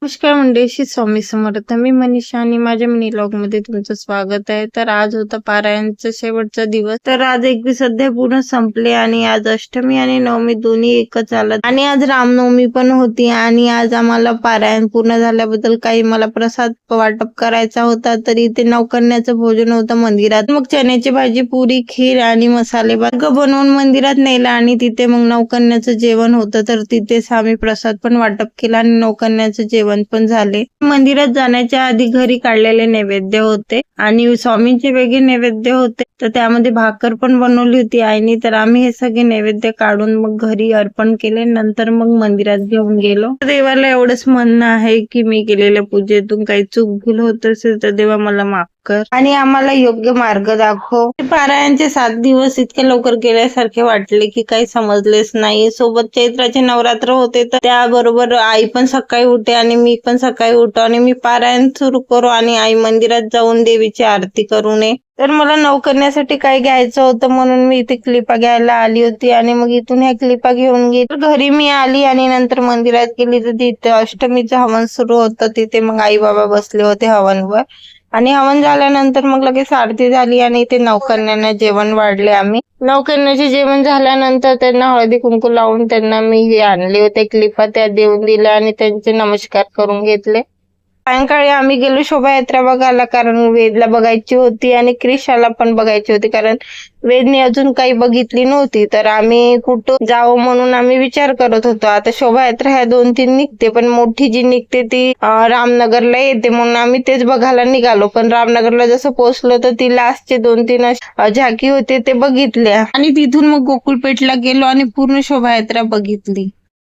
नमस्कार मंडळी, श्री स्वामी समर्थ. मी मनीषा आणि माझ्या मिनी व्लॉग मध्ये तुमचं स्वागत आहे. तर आज होता पारायणचा शेवटचा दिवस. तर आज 21 अध्याय पूर्ण संपले आणि आज अष्टमी आणि नवमी दोन्ही एकच आलं आणि आज रामनवमी पण होती. आणि आज आम्हाला पारायण पूर्ण झाल्याबद्दल काही मला प्रसाद वाटप करायचा होता. तर इथे नवकन्याचं भोजन होतं मंदिरात. मग चण्याची भाजी, पुरी, खीर आणि मसाले भात बनवून मंदिरात नेला आणि तिथे मग नवकन्याचं जेवण होतं. तर तिथेच आम्ही प्रसाद पण वाटप केला आणि नवकन्याचं जेवण पण झाले. मंदिरात जाण्याच्या आधी घरी काढलेले नैवेद्य होते आणि स्वामींचे वेगळे नैवेद्य होते. तर त्यामध्ये भाकर पण बनवली होती आईने. तर आम्ही हे सगळे नैवेद्य काढून मग घरी अर्पण केले. नंतर मग मंदिरात घेऊन गेलो. देवाला एवढंच म्हणणं आहे की मी केलेल्या पूजेतून काही चूक भूल होत असेल तर देवा मला माफ कर आणि आम्हाला योग्य मार्ग दाखव. पारायणचे 7 दिवस इतके लवकर गेल्यासारखे वाटले की काही समजलेच नाही. सोबत चैत्राचे नवरात्र होते तर त्याबरोबर आई पण सकाळी उठे आणि मी पण सकाळी उठो आणि मी पारायण सुरू करू आणि आई मंदिरात जाऊन देवीची आरती करू नये. तर मला नवकन्यासाठी काही घ्यायचं होतं म्हणून मी इथे क्लिपा घ्यायला आली होती आणि मग इथून ह्या क्लिपा घेऊन गेली. घरी मी आली आणि नंतर मंदिरात गेली तर तिथे अष्टमीचं हवन सुरू होतं. तिथे मग आई बाबा बसले होते हवनवर आणि हवन झाल्यानंतर मग लगेच आरती झाली आणि इथे नवकन्यांना जेवण वाढले. आम्ही नवकन्याचे जेवण झाल्यानंतर त्यांना हळदी कुंकू लावून त्यांना मी हे आणले होते क्लिपा, त्या देऊन दिल्या आणि त्यांचे नमस्कार करून घेतले. सायंकाळी आम्ही गेलो शोभायात्रा बघायला, कारण वेदला बघायची होती आणि क्रिशाला पण बघायची होती, कारण वेदने अजून काही बघितली नव्हती. तर आम्ही कुठं जावं म्हणून आम्ही विचार करत होतो. आता शोभायात्रा ह्या 2-3 निघते पण मोठी जी निघते ती रामनगरला येते म्हणून आम्ही तेच बघायला निघालो. पण रामनगरला जसं पोहोचलो तर ती लास्टचे 2-3 झाकी होते ते बघितल्या आणि तिथून मग गोकुळपेठला गेलो आणि पूर्ण शोभायात्रा बघितली.